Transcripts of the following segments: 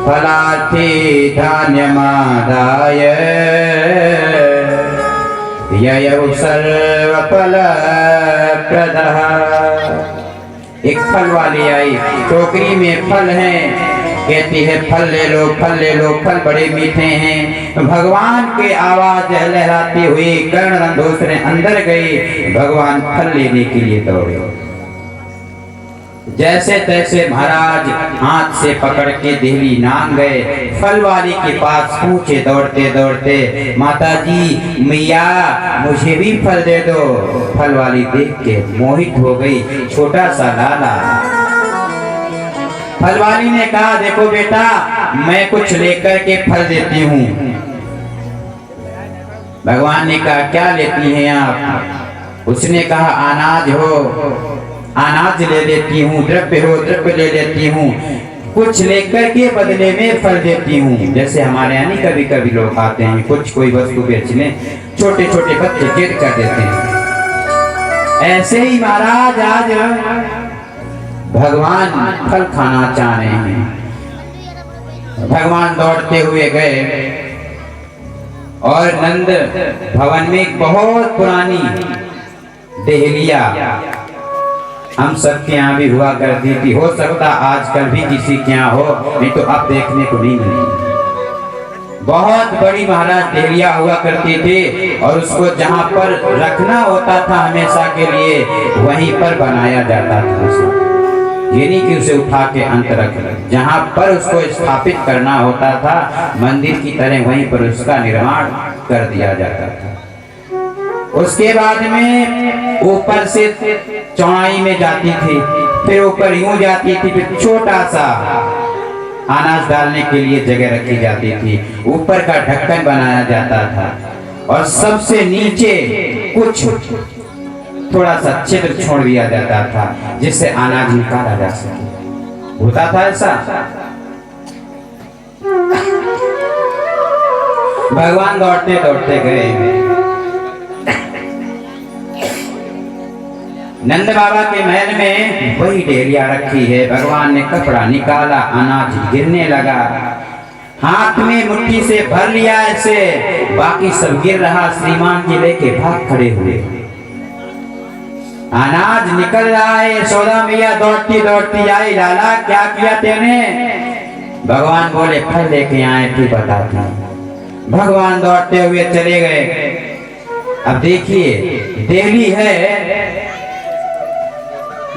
फलार्थी धान्यमादाय ययौ सर्वफलप्रदः। एक फल वाली आई, टोकरी में फल है, कहती है फल ले लो, फल ले लो, फल बड़े मीठे हैं। भगवान के आवाज लहराती हुई कर्ण रंधोसरे अंदर गई, भगवान फल लेने के लिए दौड़े। जैसे तैसे महाराज हाथ से पकड़ के देहली नाम गए, फल वाली के पास पहुंचे दौड़ते दौड़ते, माता जी मैया मुझे भी फल दे दो। फल वाली देख के मोहित हो गई, छोटा सा लाला। फल वाली ने कहा देखो बेटा, मैं कुछ लेकर के फल देती हूँ। भगवान ने कहा क्या लेती हैं आप? उसने कहा अनाज हो, अनाज ले लेती हूँ, द्रव्य हो, द्रव्य ले लेती हूँ, कुछ लेकर के बदले में फल देती हूँ। जैसे हमारे यहाँ कभी कभी लोग आते हैं कुछ कोई वस्तु बेचने, छोटे छोटे बच्चे जिद कर देते हैं। ऐसे ही महाराज आज भगवान फल खाना चाह रहे हैं। भगवान दौड़ते हुए गए और नंद भवन में एक बहुत पुरानी देहलिया हम सबके यहाँ भी हुआ करती थी, हो सकता आजकल भी किसी के यहाँ हो, नहीं तो अब देखने को नहीं मिली। बहुत बड़ी महाराज देहलिया हुआ करती थी और उसको जहाँ पर रखना होता था हमेशा के लिए वहीं पर बनाया जाता था। ये नहीं कि उसे उठा के अंत रख, जहाँ पर उसको स्थापित करना होता था मंदिर की तरह वहीं पर उसका निर्माण कर दिया जाता था। उसके बाद में ऊपर से चौड़ाई में जाती थी, फिर ऊपर यूं जाती थी, फिर छोटा सा अनाज डालने के लिए जगह रखी जाती थी, ऊपर का ढक्कन बनाया जाता था और सबसे नीचे कुछ थोड़ा सा छिद्र छोड़ दिया जाता था जिससे अनाज निकाला जा सके। होता था ऐसा। भगवान दौड़ते दौड़ते गए, नंद बाबा के महल में वही डेलिया रखी है। भगवान ने कपड़ा निकाला, अनाज गिरने लगा, हाथ में मुट्ठी से भर लिया ऐसे, बाकी सब गिर रहा। श्रीमान जी लेके भाग खड़े हुए, अनाज निकल रहा है। यशोदा मैया दौड़ती दौड़ती आई, लाला क्या किया तेने? भगवान बोले फल लेके आए, तू बताती। भगवान दौड़ते हुए चले गए। अब देखिए देहली है,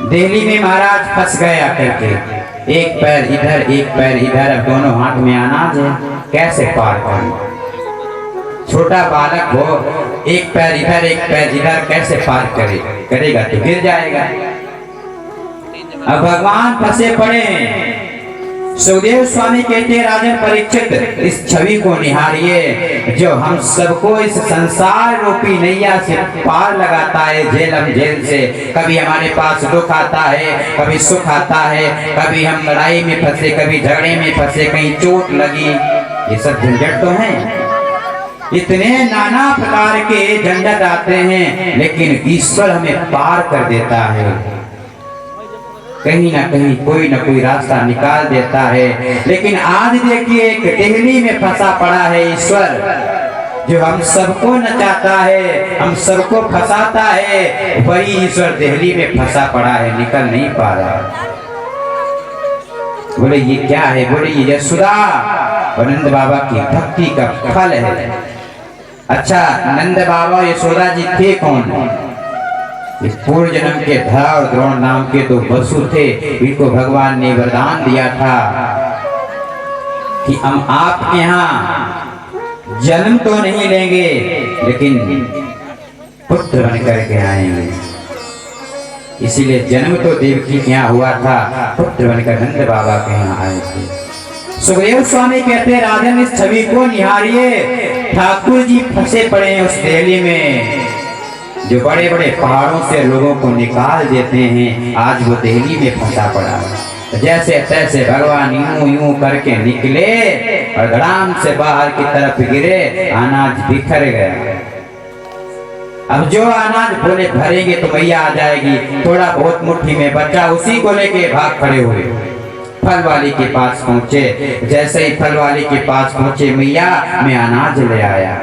दिल्ली में महाराज फंस गए आकर के, एक पैर इधर एक पैर इधर, अब दोनों हाथ में अनाज है, कैसे पार करें? छोटा बालक हो, एक पैर इधर एक पैर इधर, कैसे पार करेगा तो गिर जाएगा। अब भगवान फंसे पड़े हैं। सुखदेव स्वामी कहते हैं राजन परीक्षित, इस छवि को निहारिए जो हम सबको इस संसार रूपी नैया से पार लगाता है, झेलम झेल से। कभी हमारे पास दुख आता है, कभी सुख आता है, कभी हम लड़ाई में फंसे, कभी झगड़े में फंसे, कहीं चोट लगी, ये सब झंझट तो हैं। इतने नाना प्रकार के झंझट आते हैं, लेकिन ईश्वर हमें पार कर देता है, कहीं ना कहीं कोई ना कोई रास्ता निकाल देता है। लेकिन आज देखिए एक देहली में फंसा पड़ा है ईश्वर, जो हम सबको नचाता है, हम सबको फंसाता है, वही ईश्वर देहली में फंसा पड़ा है, निकल नहीं पा रहा। बोले ये क्या है? बोले ये यशोदा और नंद बाबा की भक्ति का फल है। अच्छा, नंद बाबा यशोदा जी थे कौन? पूर्व जन्म के धरा और द्रोण नाम के दो वसु थे। इनको भगवान ने वरदान दिया था कि हम आपके यहाँ जन्म तो नहीं लेंगे, लेकिन पुत्र बन करके आएंगे। इसीलिए जन्म तो देवकी के यहाँ हुआ था, पुत्र बनकर नंद बाबा के यहाँ आए थे। सुखदेव स्वामी कहते हैं राजन इस छवि को निहारिए, ठाकुर जी फंसे पड़े हैं उस देहली में जो बड़े बड़े पहाड़ों से लोगों को निकाल देते हैं, आज वो दिल्ली में फंसा पड़ा है। जैसे तैसे भगवान यूं यूं करके निकले और धड़ाम से बाहर की तरफ गिरे, अनाज बिखर गया। अब जो अनाज बोले भरेंगे तो मैया आ जाएगी, थोड़ा बहुत मुट्ठी में बचा, उसी को लेके भाग खड़े हुए। फल वाली के पास पहुंचे। जैसे ही फल वाली के पास पहुंचे, मैया मैं अनाज ले आया।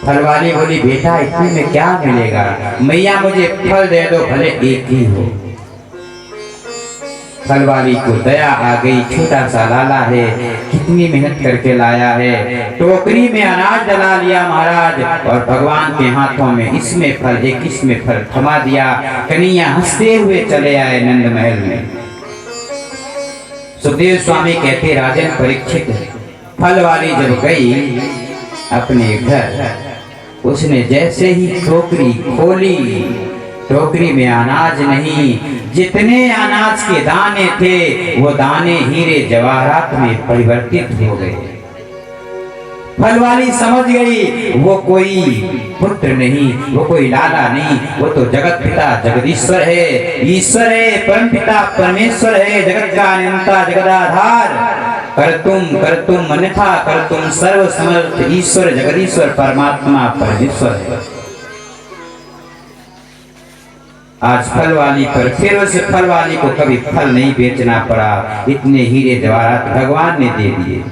फल वाली बोली, बेटा इतने में क्या मिलेगा? मैया मुझे फल दे दो, भले एक ही हो। फल वाली को दया आ गई, छोटा सा लाला है, कितनी मेहनत करके लाया है। टोकरी में अनाज डला लिया महाराज, और भगवान के हाथों में इसमें फल एक इसमें फल थमा दिया। कन्हैया हंसते हुए चले आए नंद महल में। सुखदेव स्वामी कहते, राजन परीक्षित, फल वाली जब गई अपने घर, उसने जैसे ही टोकरी खोली, टोकरी में अनाज नहीं, जितने अनाज के दाने थे वो दाने हीरे जवाहरात में परिवर्तित हो गए। फल वाली समझ गई वो कोई पुत्र नहीं, वो कोई लाला नहीं, वो तो जगत पिता जगदीश्वर है, ईश्वर है, परम पिता परमेश्वर है, जगत का नियंता जगदाधार। कर तुम अन्यथा कर तुम सर्व समर्थ ईश्वर जगदीश्वर परमात्मा परमेश्वर है। आज फल वाली पर फिर उस फल वाली को कभी फल नहीं बेचना पड़ा, इतने हीरे जवाहरात भगवान ने दे दिए।